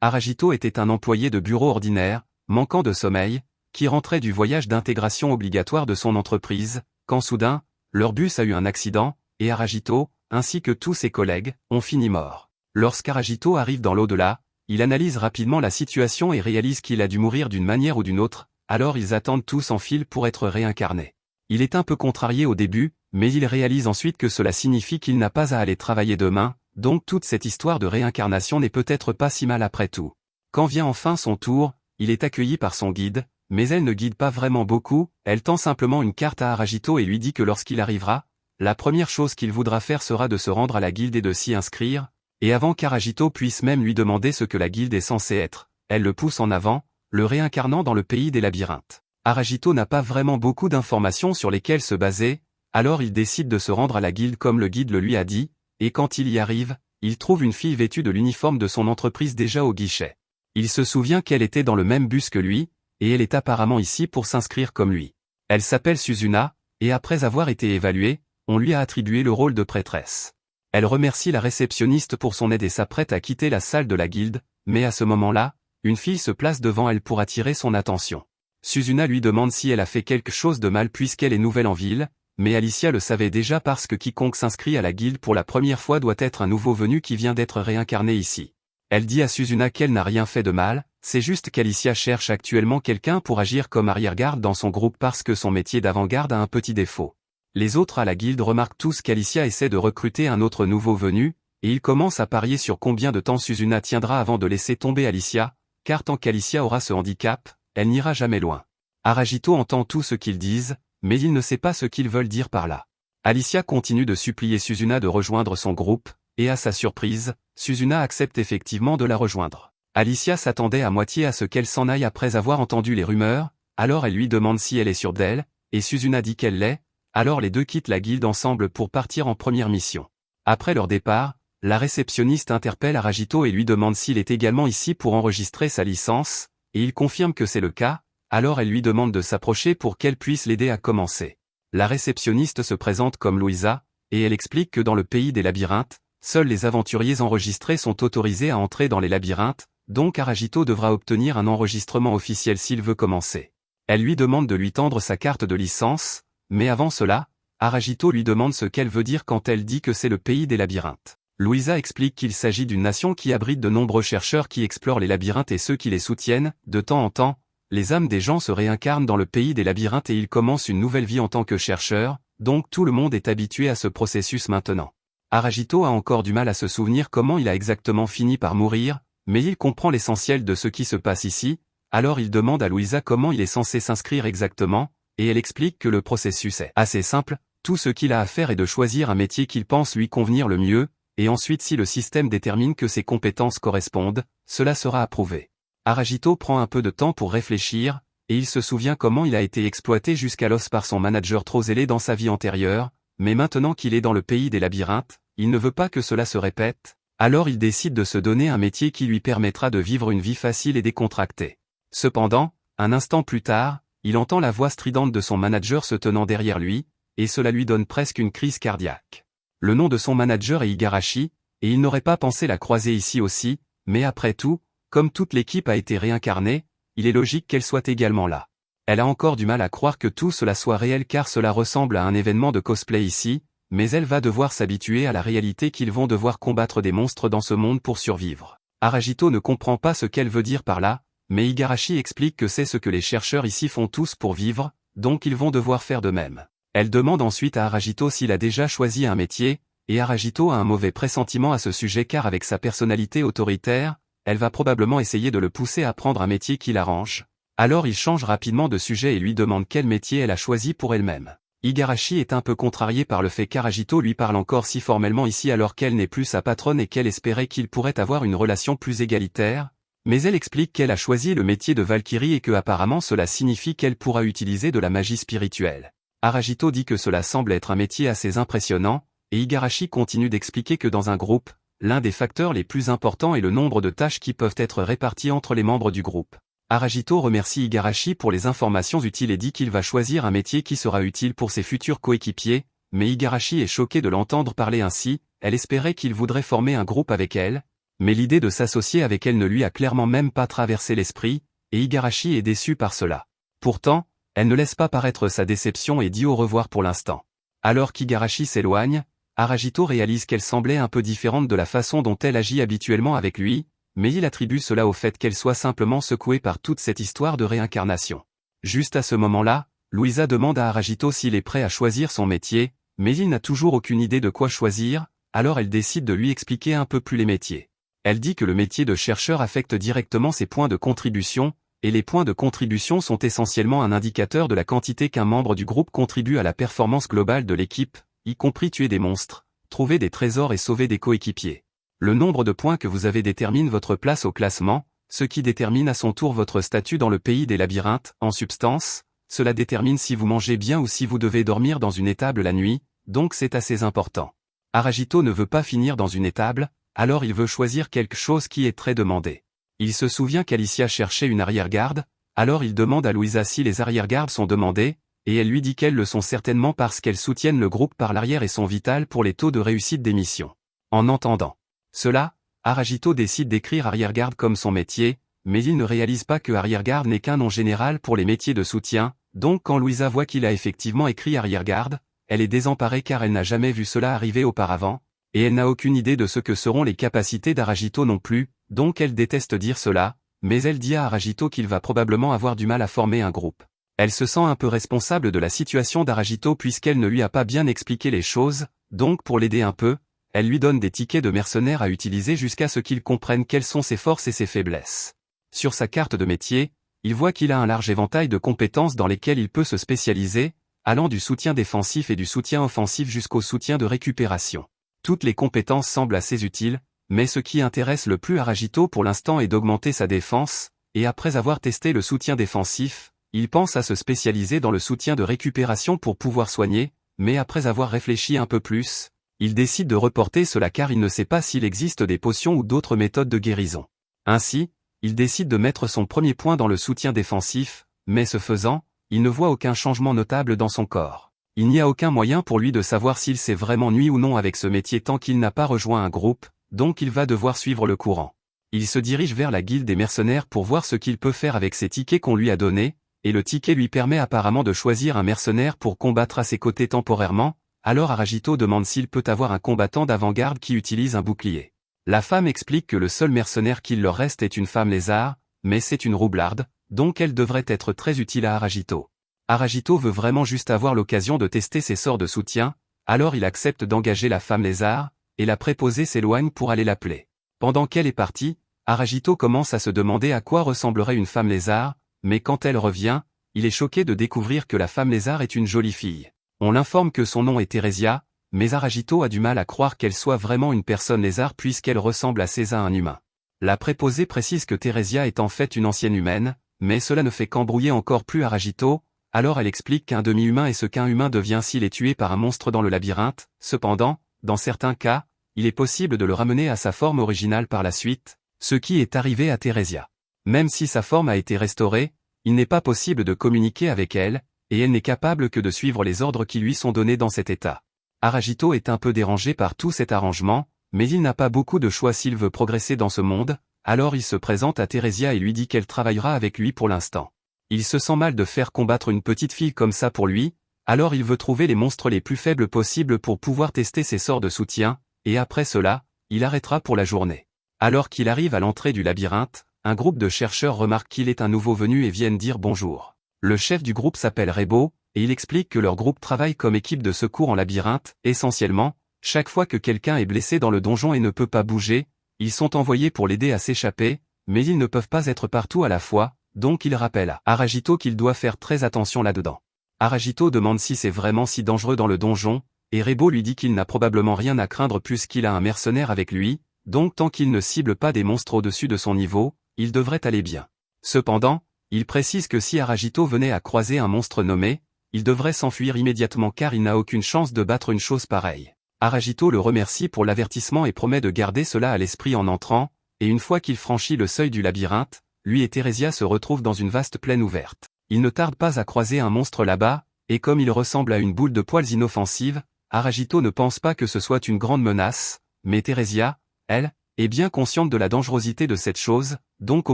Aragito était un employé de bureau ordinaire, manquant de sommeil, qui rentrait du voyage d'intégration obligatoire de son entreprise, quand soudain, leur bus a eu un accident, et Aragito, ainsi que tous ses collègues, ont fini morts. Lorsqu'Aragito arrive dans l'au-delà, il analyse rapidement la situation et réalise qu'il a dû mourir d'une manière ou d'une autre, alors ils attendent tous en file pour être réincarnés. Il est un peu contrarié au début, mais il réalise ensuite que cela signifie qu'il n'a pas à aller travailler demain, donc toute cette histoire de réincarnation n'est peut-être pas si mal après tout. Quand vient enfin son tour, il est accueilli par son guide, mais elle ne guide pas vraiment beaucoup, elle tend simplement une carte à Aragito et lui dit que lorsqu'il arrivera, la première chose qu'il voudra faire sera de se rendre à la guilde et de s'y inscrire, et avant qu'Aragito puisse même lui demander ce que la guilde est censée être, elle le pousse en avant, le réincarnant dans le pays des labyrinthes. Aragito n'a pas vraiment beaucoup d'informations sur lesquelles se baser, alors il décide de se rendre à la guilde comme le guide le lui a dit, et quand il y arrive, il trouve une fille vêtue de l'uniforme de son entreprise déjà au guichet. Il se souvient qu'elle était dans le même bus que lui, et elle est apparemment ici pour s'inscrire comme lui. Elle s'appelle Suzuna, et après avoir été évaluée, on lui a attribué le rôle de prêtresse. Elle remercie la réceptionniste pour son aide et s'apprête à quitter la salle de la guilde, mais à ce moment-là, une fille se place devant elle pour attirer son attention. Suzuna lui demande si elle a fait quelque chose de mal puisqu'elle est nouvelle en ville, mais Alicia le savait déjà parce que quiconque s'inscrit à la guilde pour la première fois doit être un nouveau venu qui vient d'être réincarné ici. Elle dit à Suzuna qu'elle n'a rien fait de mal, c'est juste qu'Alicia cherche actuellement quelqu'un pour agir comme arrière-garde dans son groupe parce que son métier d'avant-garde a un petit défaut. Les autres à la guilde remarquent tous qu'Alicia essaie de recruter un autre nouveau venu, et ils commencent à parier sur combien de temps Suzuna tiendra avant de laisser tomber Alicia, car tant qu'Alicia aura ce handicap, elle n'ira jamais loin. Aragito entend tout ce qu'ils disent, mais il ne sait pas ce qu'ils veulent dire par là. Alicia continue de supplier Suzuna de rejoindre son groupe, et à sa surprise, Suzuna accepte effectivement de la rejoindre. Alicia s'attendait à moitié à ce qu'elle s'en aille après avoir entendu les rumeurs, alors elle lui demande si elle est sûre d'elle, et Suzuna dit qu'elle l'est, alors les deux quittent la guilde ensemble pour partir en première mission. Après leur départ, la réceptionniste interpelle Aragito et lui demande s'il est également ici pour enregistrer sa licence, et il confirme que c'est le cas, alors elle lui demande de s'approcher pour qu'elle puisse l'aider à commencer. La réceptionniste se présente comme Louisa, et elle explique que dans le pays des labyrinthes, seuls les aventuriers enregistrés sont autorisés à entrer dans les labyrinthes, donc Aragito devra obtenir un enregistrement officiel s'il veut commencer. Elle lui demande de lui tendre sa carte de licence, mais avant cela, Aragito lui demande ce qu'elle veut dire quand elle dit que c'est le pays des labyrinthes. Louisa explique qu'il s'agit d'une nation qui abrite de nombreux chercheurs qui explorent les labyrinthes et ceux qui les soutiennent. De temps en temps, les âmes des gens se réincarnent dans le pays des labyrinthes et ils commencent une nouvelle vie en tant que chercheurs, donc tout le monde est habitué à ce processus maintenant. Aragito a encore du mal à se souvenir comment il a exactement fini par mourir, mais il comprend l'essentiel de ce qui se passe ici, alors il demande à Louisa comment il est censé s'inscrire exactement, et elle explique que le processus est assez simple, tout ce qu'il a à faire est de choisir un métier qu'il pense lui convenir le mieux, et ensuite si le système détermine que ses compétences correspondent, cela sera approuvé. Aragito prend un peu de temps pour réfléchir, et il se souvient comment il a été exploité jusqu'à l'os par son manager trop zélé dans sa vie antérieure, mais maintenant qu'il est dans le pays des labyrinthes, il ne veut pas que cela se répète, alors il décide de se donner un métier qui lui permettra de vivre une vie facile et décontractée. Cependant, un instant plus tard, il entend la voix stridente de son manager se tenant derrière lui, et cela lui donne presque une crise cardiaque. Le nom de son manager est Igarashi, et il n'aurait pas pensé la croiser ici aussi, mais après tout, comme toute l'équipe a été réincarnée, il est logique qu'elle soit également là. Elle a encore du mal à croire que tout cela soit réel car cela ressemble à un événement de cosplay ici, mais elle va devoir s'habituer à la réalité qu'ils vont devoir combattre des monstres dans ce monde pour survivre. Aragito ne comprend pas ce qu'elle veut dire par là, mais Igarashi explique que c'est ce que les chercheurs ici font tous pour vivre, donc ils vont devoir faire de même. Elle demande ensuite à Aragito s'il a déjà choisi un métier, et Aragito a un mauvais pressentiment à ce sujet car avec sa personnalité autoritaire, elle va probablement essayer de le pousser à prendre un métier qui l'arrange. Alors il change rapidement de sujet et lui demande quel métier elle a choisi pour elle-même. Igarashi est un peu contrarié par le fait qu'Aragito lui parle encore si formellement ici alors qu'elle n'est plus sa patronne et qu'elle espérait qu'il pourrait avoir une relation plus égalitaire, mais elle explique qu'elle a choisi le métier de Valkyrie et que apparemment cela signifie qu'elle pourra utiliser de la magie spirituelle. Aragito dit que cela semble être un métier assez impressionnant, et Igarashi continue d'expliquer que dans un groupe, l'un des facteurs les plus importants est le nombre de tâches qui peuvent être réparties entre les membres du groupe. Aragito remercie Igarashi pour les informations utiles et dit qu'il va choisir un métier qui sera utile pour ses futurs coéquipiers, mais Igarashi est choqué de l'entendre parler ainsi, elle espérait qu'il voudrait former un groupe avec elle, Mais l'idée de s'associer avec elle ne lui a clairement même pas traversé l'esprit, et Igarashi est déçu par cela. Pourtant, elle ne laisse pas paraître sa déception et dit au revoir pour l'instant. Alors qu'Igarashi s'éloigne, Aragito réalise qu'elle semblait un peu différente de la façon dont elle agit habituellement avec lui, mais il attribue cela au fait qu'elle soit simplement secouée par toute cette histoire de réincarnation. Juste à ce moment-là, Louisa demande à Aragito s'il est prêt à choisir son métier, mais il n'a toujours aucune idée de quoi choisir, alors elle décide de lui expliquer un peu plus les métiers. Elle dit que le métier de chercheur affecte directement ses points de contribution, et les points de contribution sont essentiellement un indicateur de la quantité qu'un membre du groupe contribue à la performance globale de l'équipe, y compris tuer des monstres, trouver des trésors et sauver des coéquipiers. Le nombre de points que vous avez détermine votre place au classement, ce qui détermine à son tour votre statut dans le pays des labyrinthes. En substance, cela détermine si vous mangez bien ou si vous devez dormir dans une étable la nuit, donc c'est assez important. Aragito ne veut pas finir dans une étable, alors il veut choisir quelque chose qui est très demandé. Il se souvient qu'Alicia cherchait une arrière-garde, alors il demande à Louisa si les arrière-gardes sont demandées, et elle lui dit qu'elles le sont certainement parce qu'elles soutiennent le groupe par l'arrière et sont vitales pour les taux de réussite des missions. En entendant cela, Aragito décide d'écrire arrière-garde comme son métier, mais il ne réalise pas que arrière-garde n'est qu'un nom général pour les métiers de soutien, donc quand Louisa voit qu'il a effectivement écrit arrière-garde, elle est désemparée car elle n'a jamais vu cela arriver auparavant, et elle n'a aucune idée de ce que seront les capacités d'Aragito non plus, donc elle déteste dire cela, mais elle dit à Aragito qu'il va probablement avoir du mal à former un groupe. Elle se sent un peu responsable de la situation d'Aragito puisqu'elle ne lui a pas bien expliqué les choses, donc pour l'aider un peu, elle lui donne des tickets de mercenaires à utiliser jusqu'à ce qu'il comprenne quelles sont ses forces et ses faiblesses. Sur sa carte de métier, il voit qu'il a un large éventail de compétences dans lesquelles il peut se spécialiser, allant du soutien défensif et du soutien offensif jusqu'au soutien de récupération. Toutes les compétences semblent assez utiles, mais ce qui intéresse le plus Aragito pour l'instant est d'augmenter sa défense, et après avoir testé le soutien défensif, il pense à se spécialiser dans le soutien de récupération pour pouvoir soigner, mais après avoir réfléchi un peu plus, il décide de reporter cela car il ne sait pas s'il existe des potions ou d'autres méthodes de guérison. Ainsi, il décide de mettre son premier point dans le soutien défensif, mais ce faisant, il ne voit aucun changement notable dans son corps. Il n'y a aucun moyen pour lui de savoir s'il s'est vraiment nui ou non avec ce métier tant qu'il n'a pas rejoint un groupe, donc il va devoir suivre le courant. Il se dirige vers la guilde des mercenaires pour voir ce qu'il peut faire avec ces tickets qu'on lui a donnés, et le ticket lui permet apparemment de choisir un mercenaire pour combattre à ses côtés temporairement, alors Aragito demande s'il peut avoir un combattant d'avant-garde qui utilise un bouclier. La femme explique que le seul mercenaire qu'il leur reste est une femme lézard, mais c'est une roublarde, donc elle devrait être très utile à Aragito. Aragito veut vraiment juste avoir l'occasion de tester ses sorts de soutien, alors il accepte d'engager la femme lézard, et la préposée s'éloigne pour aller l'appeler. Pendant qu'elle est partie, Aragito commence à se demander à quoi ressemblerait une femme lézard, mais quand elle revient, il est choqué de découvrir que la femme lézard est une jolie fille. On l'informe que son nom est Theresia, mais Aragito a du mal à croire qu'elle soit vraiment une personne lézard puisqu'elle ressemble assez à un humain. La préposée précise que Theresia est en fait une ancienne humaine, mais cela ne fait qu'embrouiller encore plus Aragito, alors elle explique qu'un demi-humain est ce qu'un humain devient s'il est tué par un monstre dans le labyrinthe. Cependant, dans certains cas, il est possible de le ramener à sa forme originale par la suite, ce qui est arrivé à Theresia. Même si sa forme a été restaurée, il n'est pas possible de communiquer avec elle, et elle n'est capable que de suivre les ordres qui lui sont donnés dans cet état. Aragito est un peu dérangé par tout cet arrangement, mais il n'a pas beaucoup de choix s'il veut progresser dans ce monde, alors il se présente à Theresia et lui dit qu'elle travaillera avec lui pour l'instant. Il se sent mal de faire combattre une petite fille comme ça pour lui, alors il veut trouver les monstres les plus faibles possibles pour pouvoir tester ses sorts de soutien, et après cela, il arrêtera pour la journée. Alors qu'il arrive à l'entrée du labyrinthe, un groupe de chercheurs remarque qu'il est un nouveau venu et viennent dire bonjour. Le chef du groupe s'appelle Rebo, et il explique que leur groupe travaille comme équipe de secours en labyrinthe. Essentiellement, chaque fois que quelqu'un est blessé dans le donjon et ne peut pas bouger, ils sont envoyés pour l'aider à s'échapper, mais ils ne peuvent pas être partout à la fois, donc il rappelle à Aragito qu'il doit faire très attention là-dedans. Aragito demande si c'est vraiment si dangereux dans le donjon, et Rebo lui dit qu'il n'a probablement rien à craindre puisqu'il a un mercenaire avec lui, donc tant qu'il ne cible pas des monstres au-dessus de son niveau, il devrait aller bien. Cependant, il précise que si Aragito venait à croiser un monstre nommé, il devrait s'enfuir immédiatement car il n'a aucune chance de battre une chose pareille. Aragito le remercie pour l'avertissement et promet de garder cela à l'esprit en entrant, et une fois qu'il franchit le seuil du labyrinthe, lui et Theresia se retrouvent dans une vaste plaine ouverte. Il ne tarde pas à croiser un monstre là-bas, et comme il ressemble à une boule de poils inoffensive, Aragito ne pense pas que ce soit une grande menace, mais Theresia, elle, est bien consciente de la dangerosité de cette chose, donc au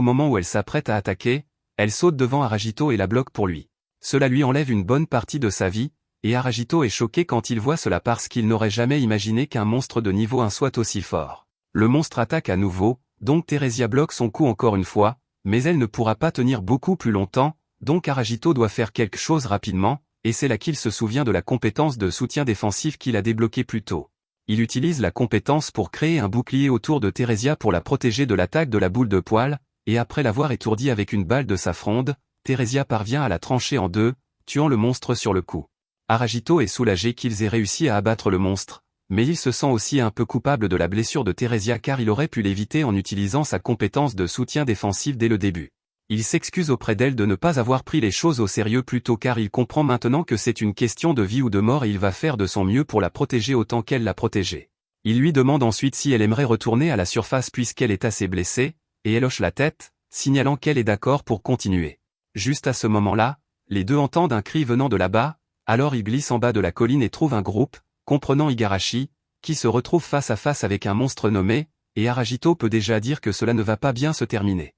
moment où elle s'apprête à attaquer, elle saute devant Aragito et la bloque pour lui. Cela lui enlève une bonne partie de sa vie, et Aragito est choqué quand il voit cela parce qu'il n'aurait jamais imaginé qu'un monstre de niveau 1 soit aussi fort. Le monstre attaque à nouveau, donc Theresia bloque son coup encore une fois, mais elle ne pourra pas tenir beaucoup plus longtemps, donc Aragito doit faire quelque chose rapidement, et c'est là qu'il se souvient de la compétence de soutien défensif qu'il a débloquée plus tôt. Il utilise la compétence pour créer un bouclier autour de Theresia pour la protéger de l'attaque de la boule de poil, et après l'avoir étourdie avec une balle de sa fronde, Theresia parvient à la trancher en deux, tuant le monstre sur le coup. Aragito est soulagé qu'ils aient réussi à abattre le monstre, mais il se sent aussi un peu coupable de la blessure de Theresia car il aurait pu l'éviter en utilisant sa compétence de soutien défensif dès le début. Il s'excuse auprès d'elle de ne pas avoir pris les choses au sérieux plus tôt car il comprend maintenant que c'est une question de vie ou de mort et il va faire de son mieux pour la protéger autant qu'elle l'a protégée. Il lui demande ensuite si elle aimerait retourner à la surface puisqu'elle est assez blessée, et elle hoche la tête, signalant qu'elle est d'accord pour continuer. Juste à ce moment-là, les deux entendent un cri venant de là-bas, alors ils glissent en bas de la colline et trouvent un groupe, comprenant Igarashi, qui se retrouve face à face avec un monstre nommé, et Aragito peut déjà dire que cela ne va pas bien se terminer.